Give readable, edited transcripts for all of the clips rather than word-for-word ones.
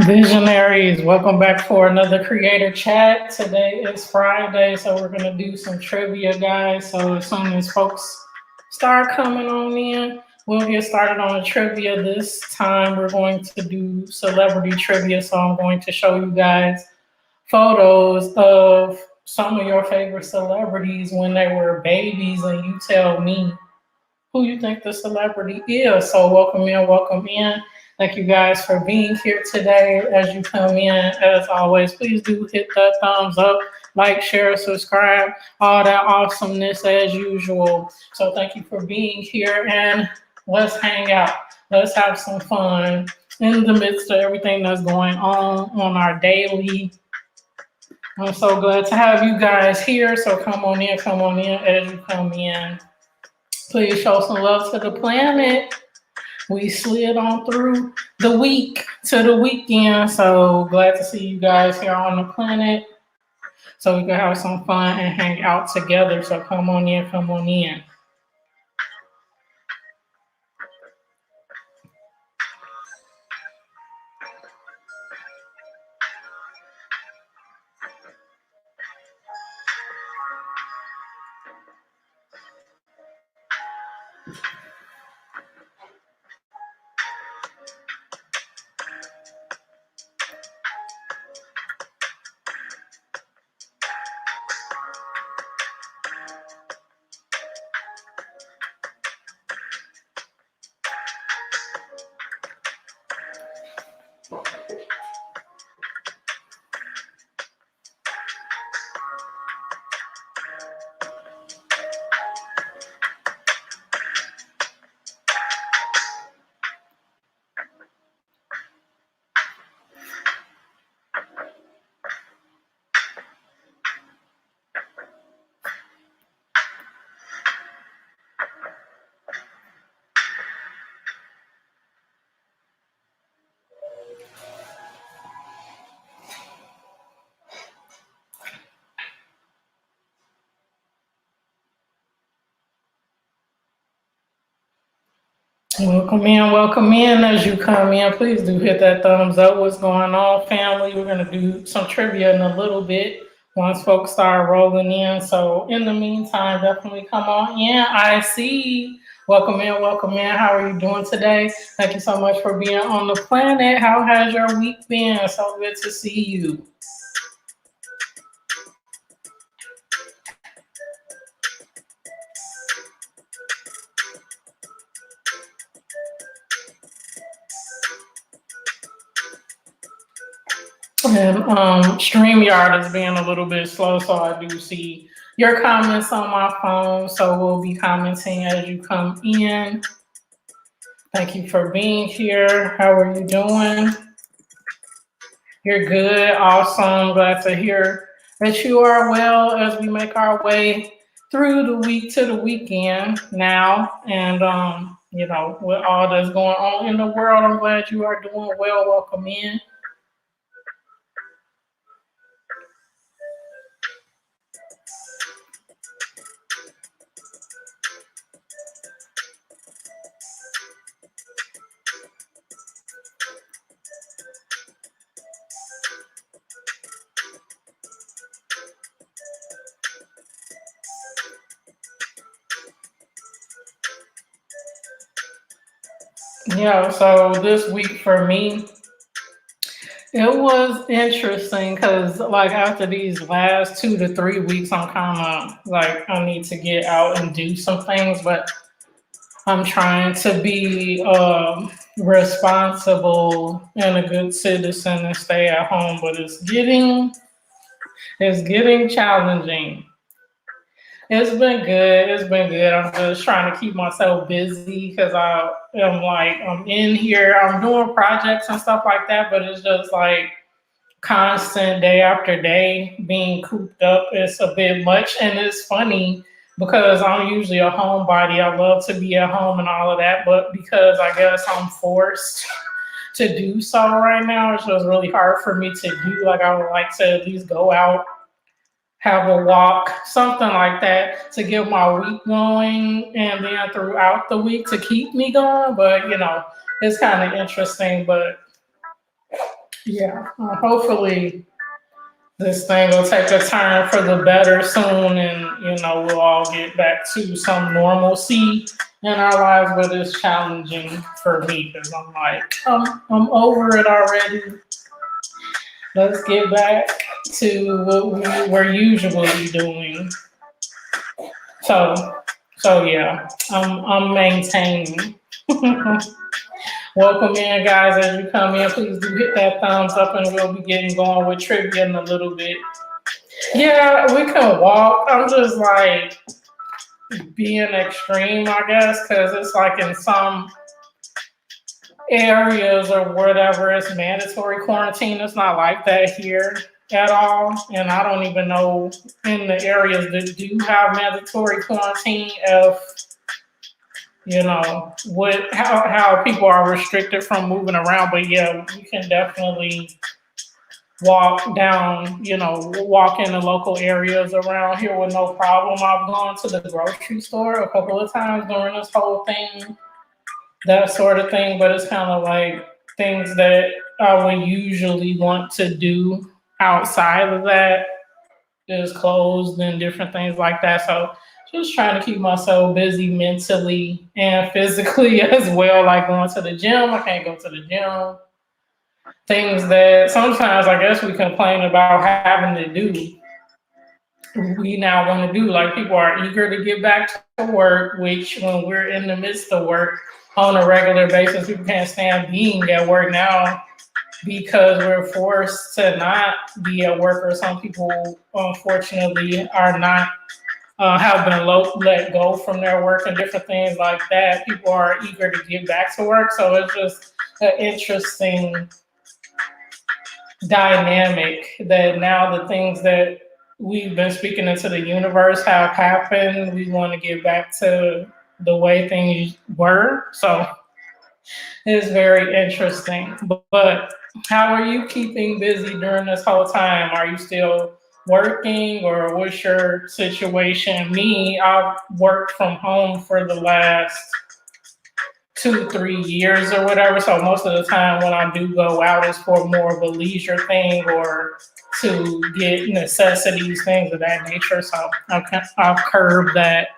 Visionaries, welcome back for another creator chat. Today is Friday, so we're gonna do some trivia, guys. So as soon as folks start coming on in, we'll get started on the trivia. This time we're going to do celebrity trivia. So I'm going to show you guys photos of some of your favorite celebrities when they were babies, and you tell me who you think the celebrity is. So welcome in, welcome in. Thank you guys for being here today. As you come in, as always, please do hit that thumbs up, like, share, subscribe, all that awesomeness as usual. So thank you for being here, and let's hang out. Let's have some fun in the midst of everything that's going on our daily. I'm so glad to have you guys here. So come on in as you come in. Please show some love to the planet. We slid on through the week to the weekend. So glad to see you guys here on the planet so we can have some fun and hang out together. So come on in, come on in. Welcome in as you come in. Please do hit that thumbs up. What's going on, family? We're going to do some trivia in a little bit once folks start rolling in. So, in the meantime, definitely come on in. I see. Welcome in, welcome in. How are you doing today? Thank you so much for being on the planet. How has your week been? So good to see you. And StreamYard is being a little bit slow, so I do see your comments on my phone. So we'll be commenting as you come in. Thank you for being here. How are you doing? You're good. Awesome. Glad to hear that you are well as we make our way through the week to the weekend now. And, with all that's going on in the world, I'm glad you are doing well. Welcome in. Yeah, so this week for me, it was interesting because, like, after these last 2 to 3 weeks, I'm kind of like, I need to get out and do some things, but I'm trying to be responsible and a good citizen and stay at home, but it's getting challenging. It's been good. It's been good. I'm just trying to keep myself busy because I'm in here. I'm doing projects and stuff like that, but it's just like constant day after day being cooped up. It's a bit much, and it's funny because I'm usually a homebody. I love to be at home and all of that, but because I guess I'm forced to do so right now, it's just really hard for me to do. Like I would like to at least go out, have a walk, something like that to get my week going and then throughout the week to keep me going. But it's kind of interesting. But Yeah, hopefully this thing will take a turn for the better soon, and we'll all get back to some normalcy in our lives. But it's challenging for me because I'm like, I'm over it already. Let's get back to what we were usually doing. So yeah, I'm maintaining. Welcome in, guys. As you come in, please do hit that thumbs up, and we'll be getting going with trivia in a little bit. Yeah, we can walk. I'm just like being extreme, I guess, because it's like in some areas or whatever, it's mandatory quarantine. It's not like that here at all. And I don't even know in the areas that do have mandatory quarantine if what how people are restricted from moving around. But yeah, we can definitely walk down, walk in the local areas around here with no problem. I've gone to the grocery store a couple of times during this whole thing, that sort of thing, but it's kind of like things that I would usually want to do outside of that is closed and different things like that. So just trying to keep myself busy mentally and physically as well, like going to the gym. I can't go to the gym. Things that sometimes I guess we complain about having to do, we now want to do. Like people are eager to get back to work, which when we're in the midst of work on a regular basis, people can't stand being at work now because we're forced to not be at work, or some people unfortunately are not have been let go from their work and different things like that. People are eager to get back to work, so it's just an interesting dynamic that now the things that we've been speaking into the universe have happened. We want to get back to the way things were. So it's very interesting. But how are you keeping busy during this whole time? Are you still working, or what's your situation? Me, I've worked from home for the last 2-3 years or whatever. So most of the time when I do go out, it's for more of a leisure thing or to get necessities, things of that nature. So I've curbed that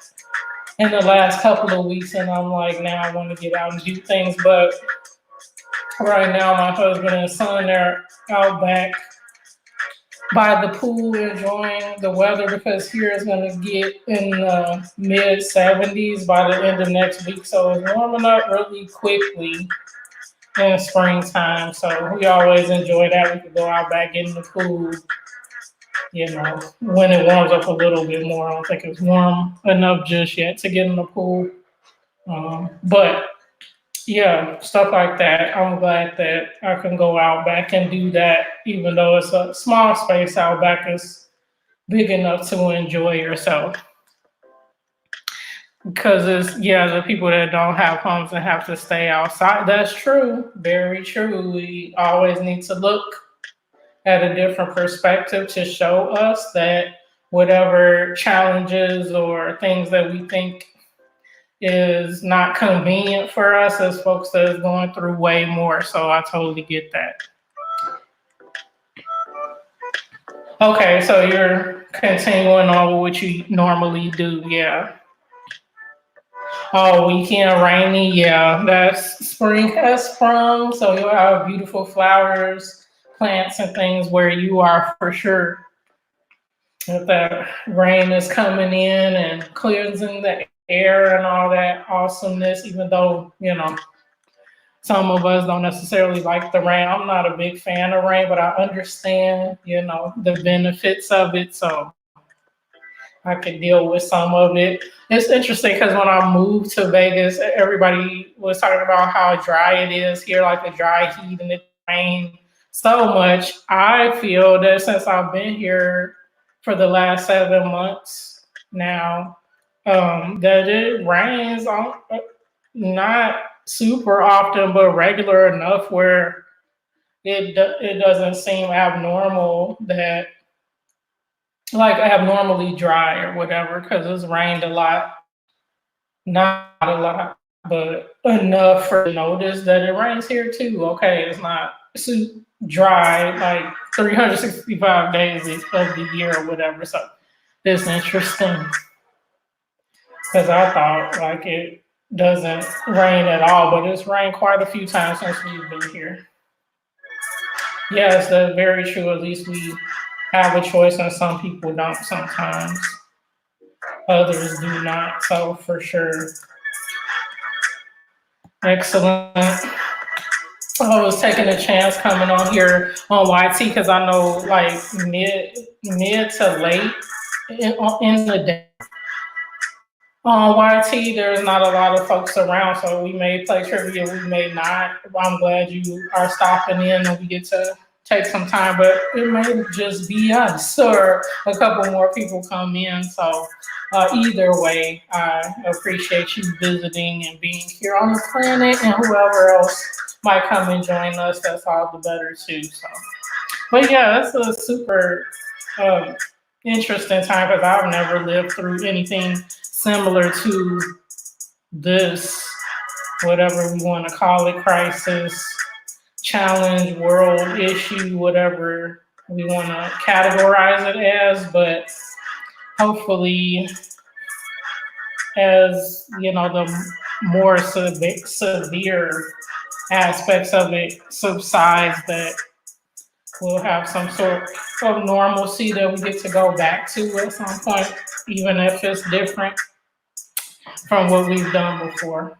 in the last couple of weeks, and I'm like, now I want to get out and do things. But right now, my husband and son, they're out back by the pool enjoying the weather, because here it's going to get in the mid 70s by the end of next week. So it's warming up really quickly in springtime. So we always enjoy that. We could go out back in the pool, when it warms up a little bit more. I don't think it's warm enough just yet to get in the pool. But yeah, stuff like that. I'm glad that I can go out back and do that, even though it's a small space. Out back is big enough to enjoy yourself. Because the people that don't have homes and have to stay outside. That's true. Very true. We always need to look at a different perspective to show us that whatever challenges or things that we think is not convenient for us as folks that is going through way more. So I totally get that. Okay, so you're continuing on with what you normally do, yeah. Oh, weekend rainy, yeah. That's spring has sprung, so you'll have beautiful flowers, plants, and things where you are for sure. If that rain is coming in and cleansing the air and all that awesomeness, even though, some of us don't necessarily like the rain. I'm not a big fan of rain, but I understand, the benefits of it. So I could deal with some of it. It's interesting because when I moved to Vegas, everybody was talking about how dry it is here, like the dry heat and the rain so much. I feel that since I've been here for the last 7 months now, that it rains not super often, but regular enough where it doesn't seem abnormal that like abnormally dry or whatever, because it's rained a lot, not a lot, but enough for notice that it rains here too. Okay, it's not dry like 365 days of the year or whatever. So it's interesting because I thought like it doesn't rain at all, but it's rained quite a few times since we've been here. Yes, that's very true. At least we have a choice, and some people don't sometimes. Others do not. So for sure. Excellent. I was taking a chance coming on here on YT because I know like mid to late in the day on YT, there's not a lot of folks around, so we may play trivia, we may not. I'm glad you are stopping in and we get to take some time, but it may just be us or a couple more people come in. So either way, I appreciate you visiting and being here on the planet, and whoever else might come and join us, that's all the better too. So, but yeah, it's a super um, interesting time because I've never lived through anything similar to this, whatever we want to call it, crisis, challenge, world issue, whatever we want to categorize it as. But hopefully, as you know, the more severe aspects of it subsides, that we'll have some sort of normalcy that we get to go back to at some point, even if it's different from what we've done before.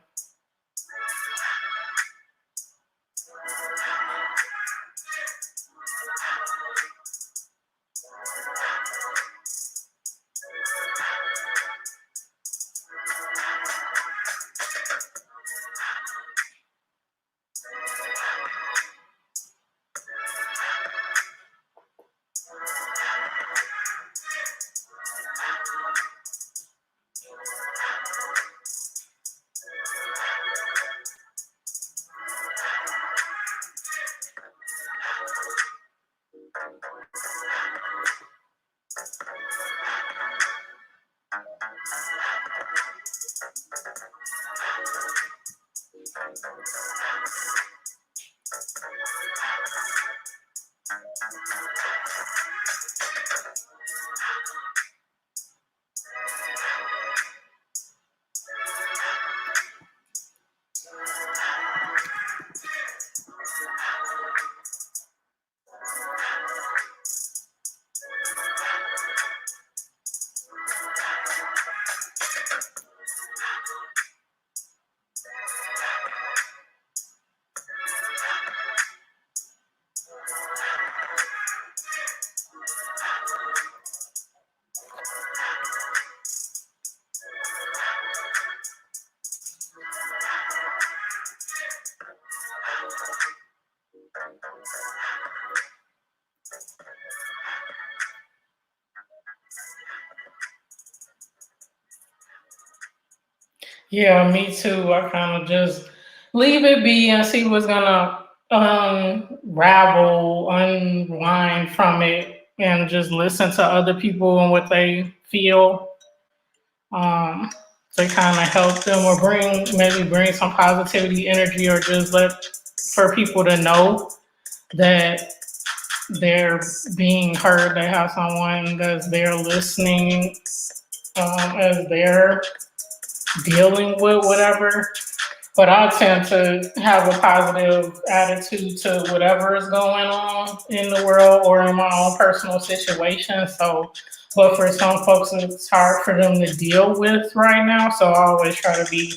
Yeah, me too. I kind of just leave it be and see what's gonna unravel, unwind from it, and just listen to other people and what they feel um, to kind of help them or maybe bring some positivity, energy, or just for people to know that they're being heard. They have someone that's there listening as they're dealing with whatever. But I tend to have a positive attitude to whatever is going on in the world or in my own personal situation. So, but for some folks, it's hard for them to deal with right now. So I always try to be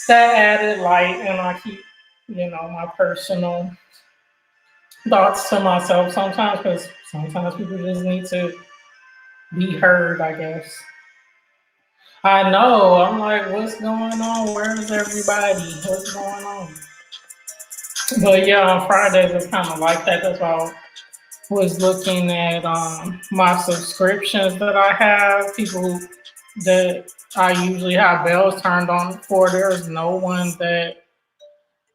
that added light, and I keep, my personal thoughts to myself sometimes because sometimes people just need to be heard, I guess. I know. I'm like, what's going on? Where's everybody? What's going on? But yeah, on Fridays it's kind of like that. That's why I was looking at my subscriptions that I have. People that I usually have bells turned on for. There's no one that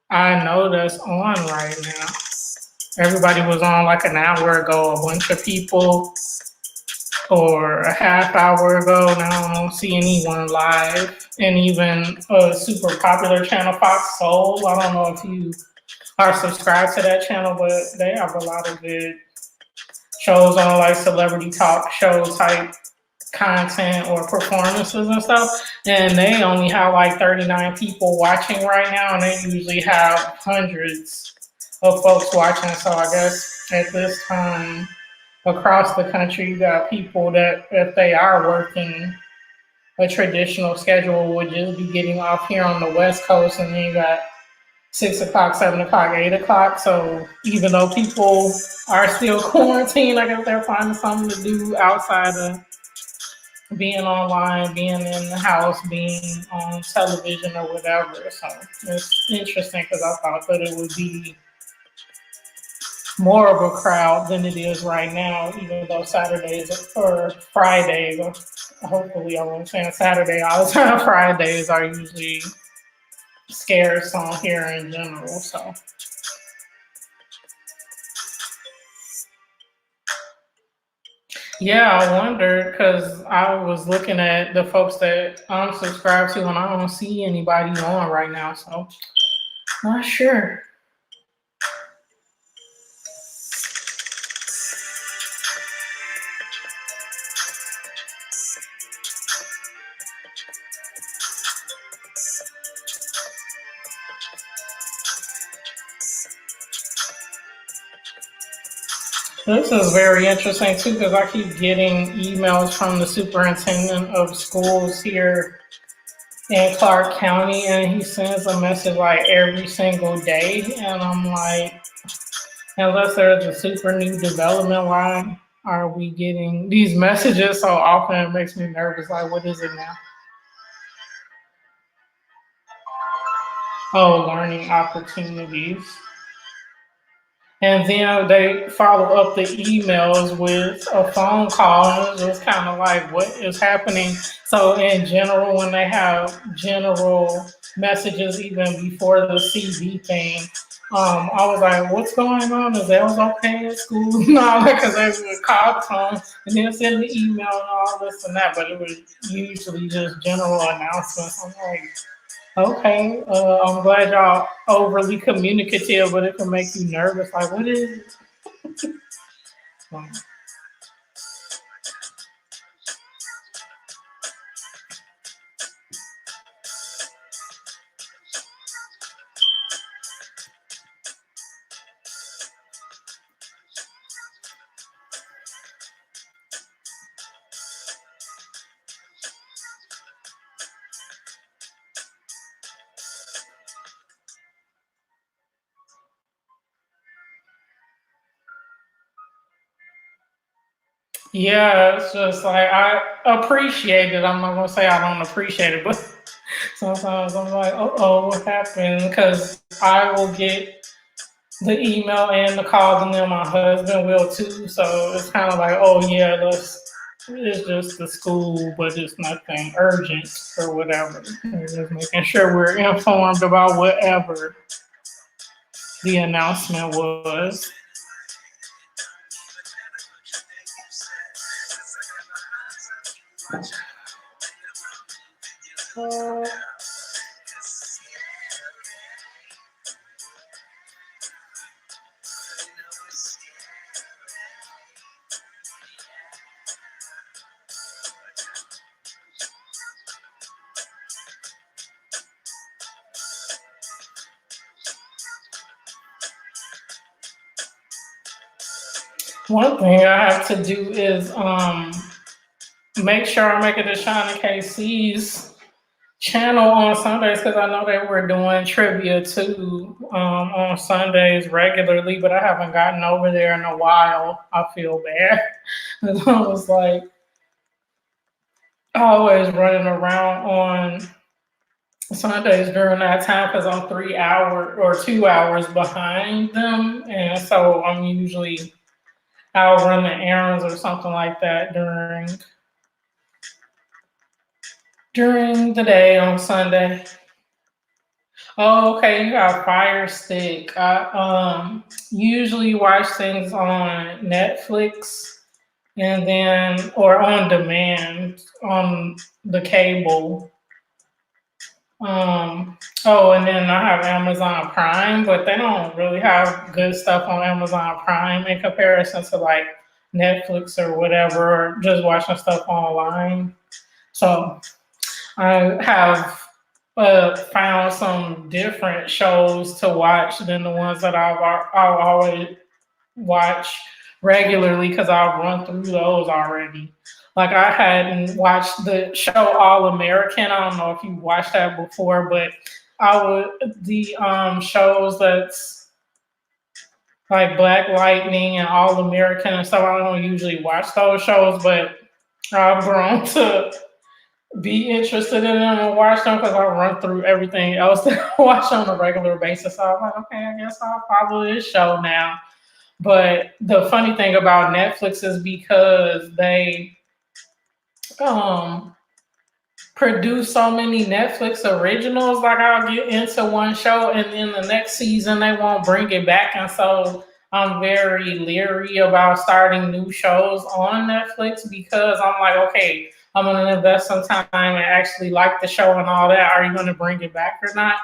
I know that's on right now. Everybody was on like an hour ago. A bunch of people, or a half hour ago. Now I don't see anyone live. And even a super popular channel, Fox Soul. I don't know if you are subscribed to that channel, but they have a lot of good shows on like celebrity talk show type content or performances and stuff. And they only have like 39 people watching right now, and they usually have hundreds of folks watching. So I guess at this time across the country, you got people that if they are working a traditional schedule would just be getting off here on the West Coast, and then you got 6 o'clock, 7 o'clock, 8 o'clock. So even though people are still quarantined, I guess they're finding something to do outside of being online, being in the house, being on television or whatever. So it's interesting because I thought that it would be more of a crowd than it is right now, even though Saturdays or Fridays, or hopefully I won't say Saturday all the time, Fridays are usually scarce on here in general. So yeah, I wondered because I was looking at the folks that I'm subscribed to, and I don't see anybody on right now. So not sure. This is very interesting too because I keep getting emails from the superintendent of schools here in Clark County, and he sends a message like every single day, and I'm like, unless there's a super new development, why are we getting these messages so often? It makes me nervous. Like, what is it now? Oh, learning opportunities. And then they follow up the emails with a phone call, and it's just kind of like, what is happening? So, in general, when they have general messages, even before the CV thing, I was like, what's going on? Is Ells okay at school? No, because they would call home and then send the email and all this and that, but it was usually just general announcements. I'm like, okay, I'm glad y'all overly communicative, but it can make you nervous. Like, what is it? Yeah, it's just like I appreciate it. I'm not gonna say I don't appreciate it, but sometimes I'm like, oh, what happened? Because I will get the email and the calls, and then my husband will too. So it's kind of like, oh yeah, it's just the school, but it's nothing urgent or whatever. We're just making sure we're informed about whatever the announcement was. One thing I have to do is make sure I make it to Shauna KC's channel on Sundays because I know they were doing trivia too on Sundays regularly, but I haven't gotten over there in a while. I feel bad. I was like always running around on Sundays during that time because I'm 3 hours or 2 hours behind them, and so I'm usually out running errands or something like that during the day on Sunday. Oh, okay, you got Fire Stick. I usually watch things on Netflix and then or on demand on the cable. Oh, and then I have Amazon Prime, but they don't really have good stuff on Amazon Prime in comparison to like Netflix or whatever, or just watching stuff online. So I have found some different shows to watch than the ones that I've always watch regularly because I've run through those already. Like I hadn't watched the show All American. I don't know if you watched that before, but I would the shows that's like Black Lightning and All American and stuff. I don't usually watch those shows, but I've grown to be interested in them and watch them because I run through everything else that I watch on a regular basis. So I'm like, okay, I guess I'll follow this show now. But the funny thing about Netflix is because they um produce so many Netflix originals, like I'll get into one show and then the next season they won't bring it back. And so I'm very leery about starting new shows on Netflix because I'm like, okay, I'm gonna invest some time and actually like the show and all that. Are you gonna bring it back or not?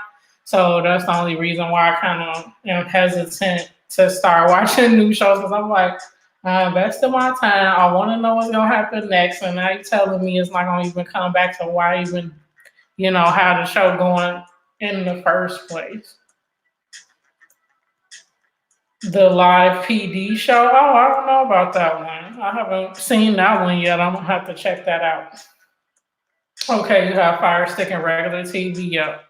So that's the only reason why I kind of am hesitant to start watching new shows because I'm like, I invested my time. I want to know what's gonna happen next, and now you're telling me it's not gonna even come back to why even have the show going in the first place. The live PD show. Oh, I don't know about that one. I haven't seen that one yet. I'm gonna have to check that out. Okay, you have Fire Stick and regular TV. Yep.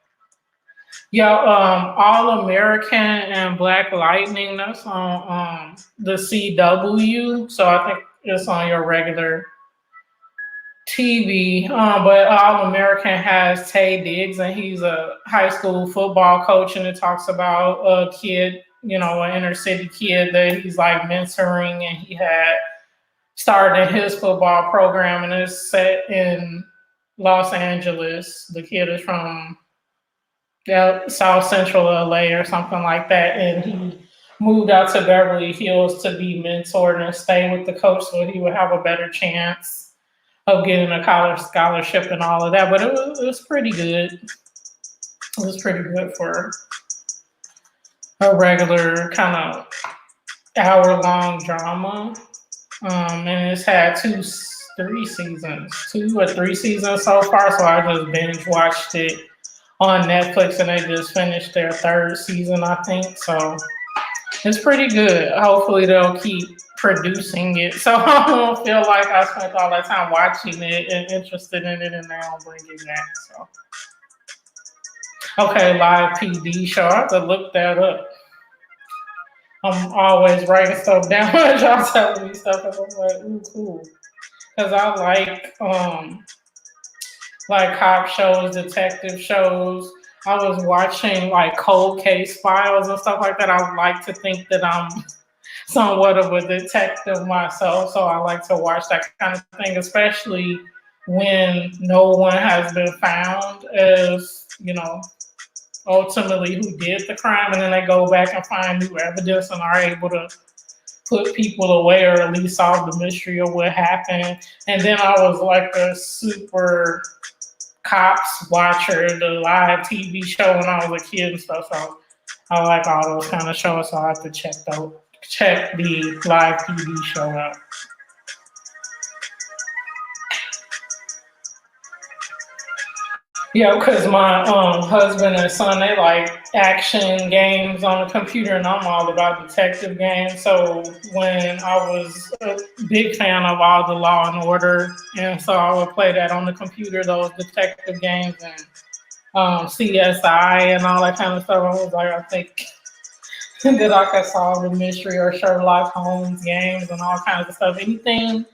Yeah, All American and Black Lightning. That's on the CW. So I think it's on your regular TV. But All American has Tay Diggs, and he's a high school football coach, and it talks about a kid, an inner city kid that he's like mentoring, and he had started his football program, and it's set in Los Angeles. The kid is from South Central LA or something like that, and he moved out to Beverly Hills to be mentored and stay with the coach so he would have a better chance of getting a college scholarship and all of that. But it was pretty good. It was pretty good for a regular kind of hour-long drama. And it's had two or three seasons so far. So I just binge watched it on Netflix, and they just finished their third season, I think. So it's pretty good. Hopefully they'll keep producing it, so I don't feel like I spent all that time watching it and interested in it, and they don't bring it back. So okay, live PD show. I have to look that up. I'm always writing stuff down when y'all telling me stuff, and I'm like, ooh, cool, because I like cop shows, detective shows. I was watching like cold case files and stuff like that. I like to think that I'm somewhat of a detective myself, so I like to watch that kind of thing, especially when no one has been found as, ultimately who did the crime, and then they go back and find new evidence and are able to put people away or at least solve the mystery of what happened. And then I was like a super cops watcher, the live TV show when I was a kid and stuff. So I like all those kind of shows. So I have to check the live TV show out. Yeah, because my husband and son, they like action games on the computer, and I'm all about detective games. So when I was a big fan of all the Law and Order, and so I would play that on the computer, those detective games and CSI and all that kind of stuff. I was like, I think that I could solve the mystery, or Sherlock Holmes games and all kinds of stuff. Anything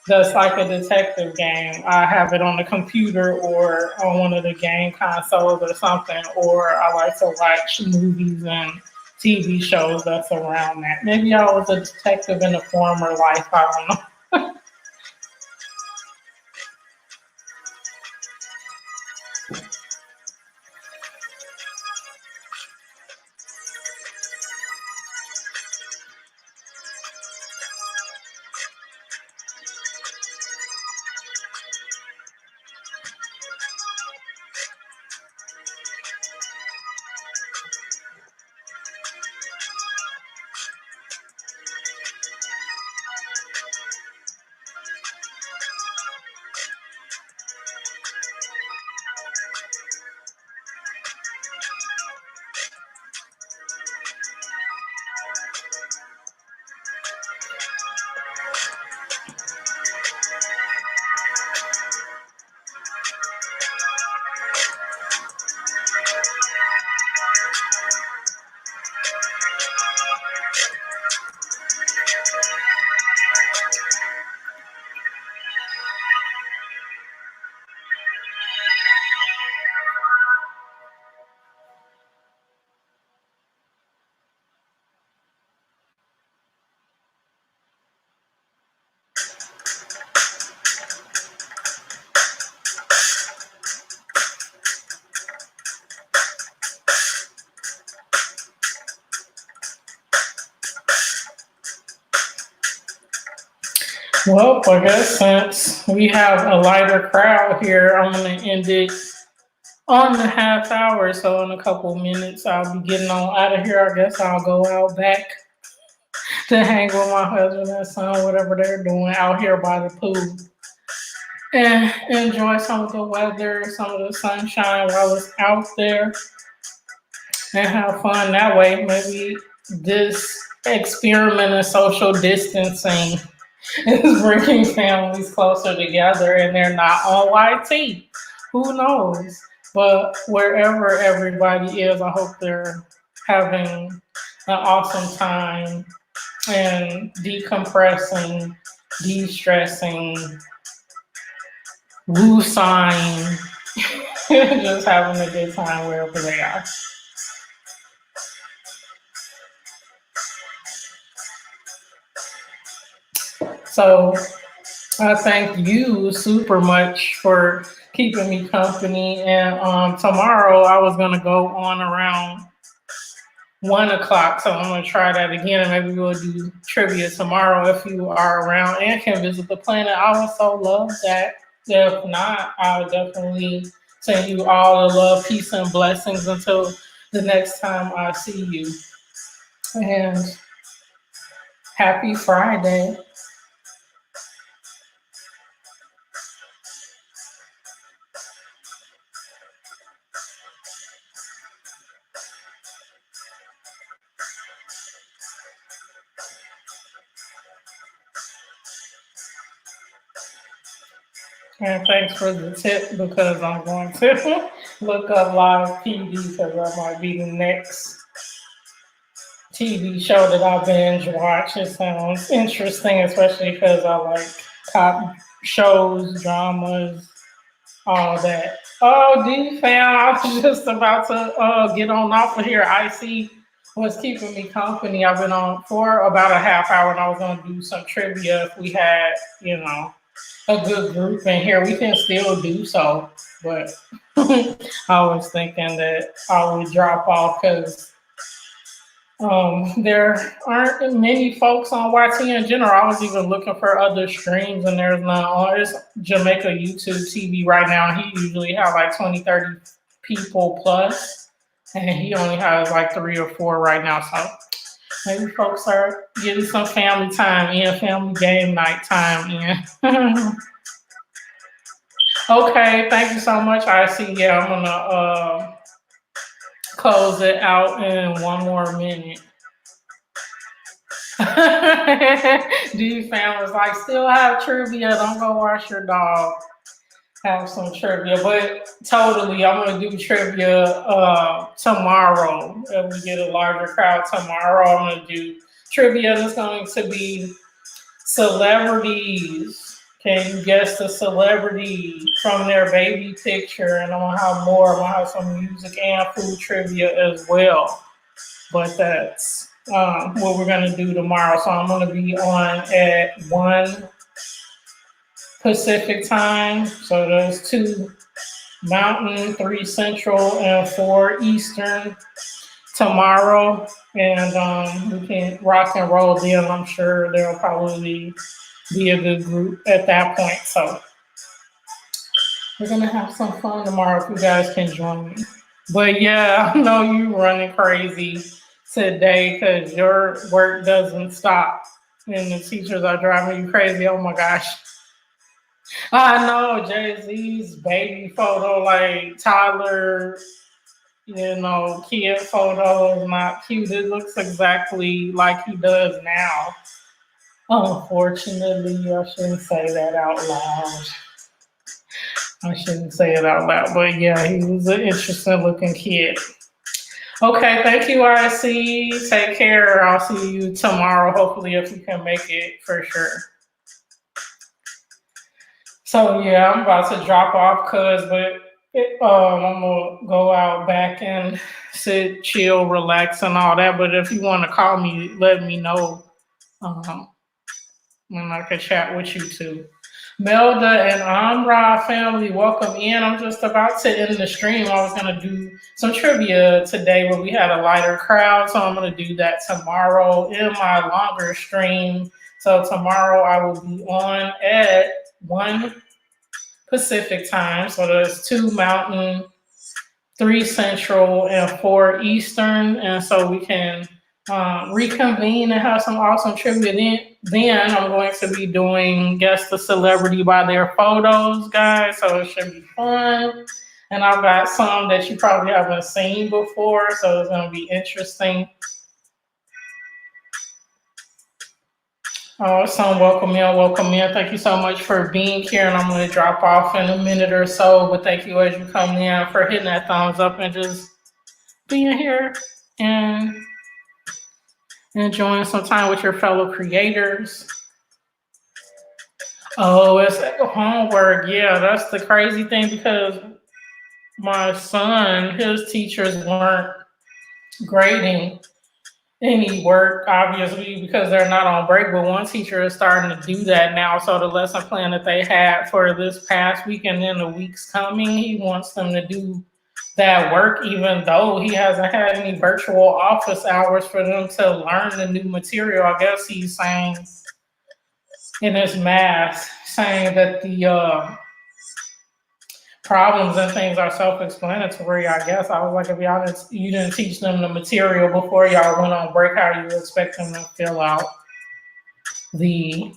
that's like a detective game, I have it on the computer or on one of the game consoles or something, or I like to watch movies and TV shows that's around that. Maybe I was a detective in a former life, I don't know. Well, I guess since we have a lighter crowd here, I'm gonna end it on the half hour. So in a couple minutes, I'll be getting on out of here. I guess I'll go out back to hang with my husband and son, whatever they're doing out here by the pool, and enjoy some of the weather, some of the sunshine while it's out there, and have fun that way. Maybe this experiment in social distancing is bringing families closer together and they're not on YT. Who knows? But wherever everybody is, I hope they're having an awesome time and decompressing, de-stressing, woo-sign, just having a good time wherever they are. So I thank you super much for keeping me company. And tomorrow I was gonna go on around 1 o'clock, so I'm gonna try that again, and maybe we'll do trivia tomorrow if you are around and can visit the planet. I would so love that. If not, I'll definitely send you all the love, peace, and blessings until the next time I see you. And happy Friday. And thanks for the tip because I'm going to look up live PD because that might be the next TV show that I binge watch. It sounds interesting, especially because I like cop shows, dramas, all that. Oh, D fam, I was just about to get on off of here. I see what's keeping me company. I've been on for about a half hour and I was going to do some trivia if we had, a good group in here. We can still do so, but I was thinking that I would drop off because there aren't many folks on YT in general. I was even looking for other streams and there's none on. It's Jamaica YouTube TV right now. He usually has like 20, 30 people plus, and he only has like 3 or 4 right now. So maybe folks are getting some family time in, family game night time in. Okay, thank you so much. I see. Yeah, I'm gonna close it out in one more minute. D fam was like, still have trivia. Don't go wash your dog. Have some trivia, but totally, I'm gonna do trivia tomorrow. If we get a larger crowd tomorrow, I'm gonna do trivia. That's going to be celebrities. Can you guess the celebrity from their baby picture? And I'm gonna have more. I'm gonna have some music and food trivia as well. But that's what we're gonna do tomorrow. So I'm gonna be on at 1 Pacific time. So there's 2 Mountain, 3 Central, and 4 Eastern tomorrow. And we can rock and roll then. I'm sure there'll probably be a good group at that point. So we're gonna have some fun tomorrow if you guys can join me. But yeah, I know you running crazy today because your work doesn't stop and the teachers are driving you crazy. Oh my gosh. I know Jay-Z's baby photo, like Tyler, kid photo is not cute. It looks exactly like he does now. Unfortunately, I shouldn't say that out loud. I shouldn't say it out loud, but yeah, he was an interesting looking kid. Okay, thank you, RC. Take care. I'll see you tomorrow, hopefully, if you can make it for sure. So yeah, I'm about to drop off, I'm gonna go out back and sit, chill, relax, and all that. But if you want to call me, let me know. And I can chat with you too. Melda and Amra family, welcome in. I'm just about to end the stream. I was gonna do some trivia today, but we had a lighter crowd, so I'm gonna do that tomorrow in my longer stream So tomorrow I will be on at 1 Pacific time. So there's 2 Mountain, 3 Central, and 4 Eastern. And so we can reconvene and have some awesome trivia. Then I'm going to be doing Guess the Celebrity by their photos, guys. So it should be fun. And I've got some that you probably haven't seen before. So it's going to be interesting. Oh, some welcome in, welcome in. Thank you so much for being here. And I'm going to drop off in a minute or so. But thank you as you come in for hitting that thumbs up and just being here and enjoying some time with your fellow creators. Oh, it's homework. Yeah, that's the crazy thing because my son, his teachers weren't grading any work, obviously, because they're not on break. But one teacher is starting to do that now. So the lesson plan that they had for this past week and then the weeks coming, he wants them to do that work, even though he hasn't had any virtual office hours for them to learn the new material. I guess he's saying in his math, saying that the problems and things are self-explanatory. I guess I was like, if you didn't teach them the material before y'all went on break, how do you expect them to fill out the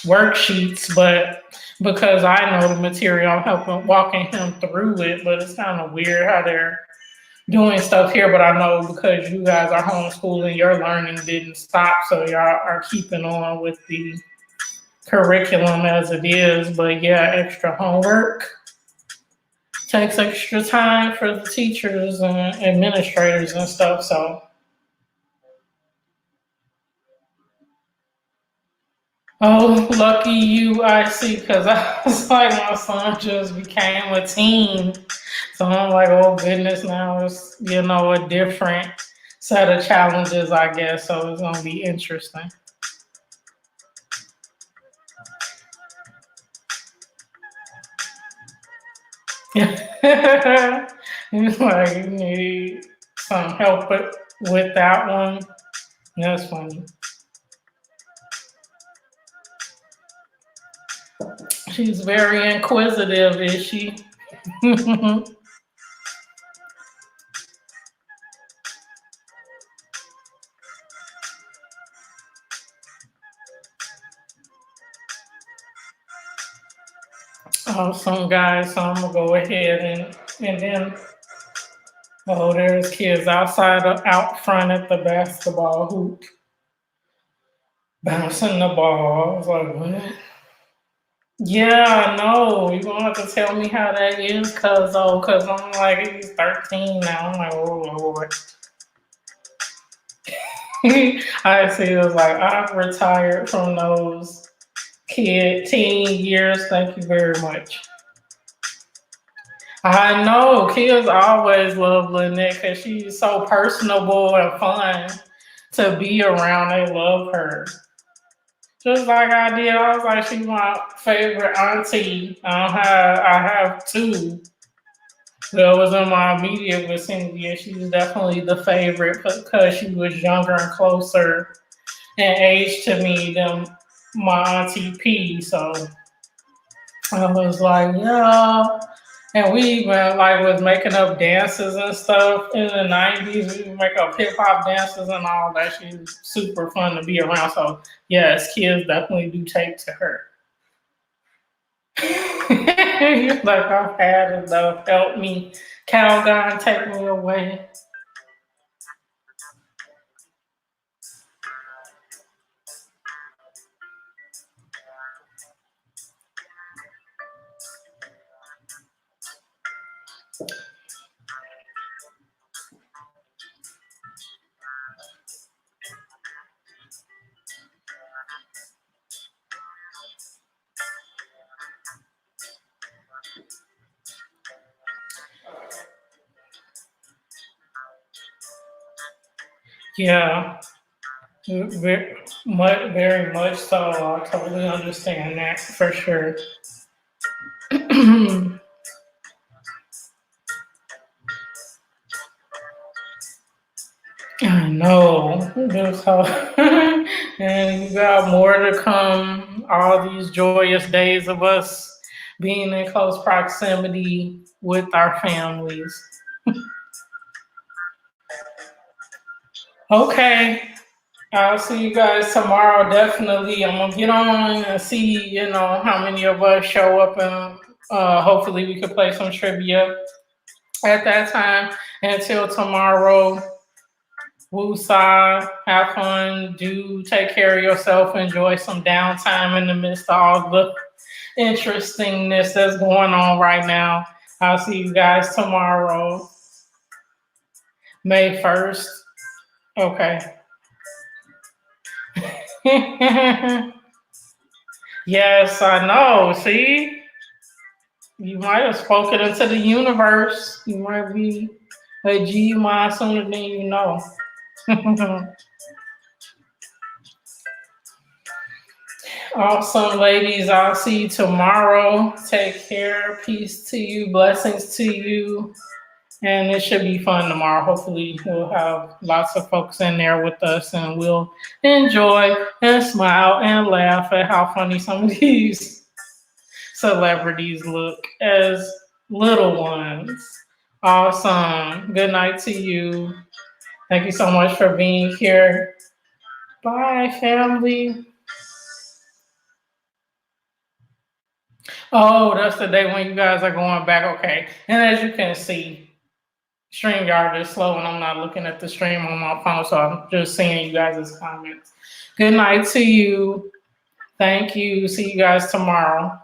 worksheets? But because I know the material, I'm helping walking him through it. But it's kind of weird how they're doing stuff here. But I know because you guys are homeschooling, your learning didn't stop, so y'all are keeping on with the curriculum as it is. But yeah, extra homework takes extra time for the teachers and administrators and stuff. So oh, lucky you, I see, because I was like, my son just became a teen. So I'm like, oh goodness, now it's, a different set of challenges, I guess. So it's gonna be interesting. He's like, you need some help with that one. That's funny. She's very inquisitive, is she? Awesome, guys. So I'm gonna go ahead and then there's kids out front at the basketball hoop bouncing the ball. I was like, what? Yeah, no, you're gonna have to tell me how that is, cause I'm like, he's 13 now. I'm like, oh Lord. I see it was like, I've retired from those teen years. Thank you very much. I know kids always love Lynette because she's so personable and fun to be around. They love her. Just like I did, I was like, she's my favorite auntie. I have 2 that was in my immediate vicinity, and she's definitely the favorite because she was younger and closer in age to me than my auntie P. So I was like, yeah. And we even like was making up dances and stuff in the 90s. We would make up hip hop dances and all that. She's super fun to be around. So yes, kids definitely do take to her. You're like, I've had enough. Help me. Calgon, take me away. Yeah, very much so. I totally understand that for sure. I know. This whole And you got more to come. All these joyous days of us being in close proximity with our families. Okay. I'll see you guys tomorrow. Definitely. I'm gonna get on and see, how many of us show up, and hopefully we can play some trivia at that time. Until tomorrow, woosah, have fun, do take care of yourself, enjoy some downtime in the midst of all the interestingness that's going on right now. I'll see you guys tomorrow, May 1st. Okay. Yes, I know. See? You might have spoken into the universe. You might be a G mind sooner than you know. Awesome, ladies. I'll see you tomorrow. Take care. Peace to you. Blessings to you. And it should be fun tomorrow. Hopefully, we'll have lots of folks in there with us, and we'll enjoy and smile and laugh at how funny some of these celebrities look as little ones. Awesome. Good night to you. Thank you so much for being here. Bye, family. Oh, that's the day when you guys are going back. Okay. And as you can see, StreamYard is slow and I'm not looking at the stream on my phone, so I'm just seeing you guys' comments. Good night to you. Thank you. See you guys tomorrow.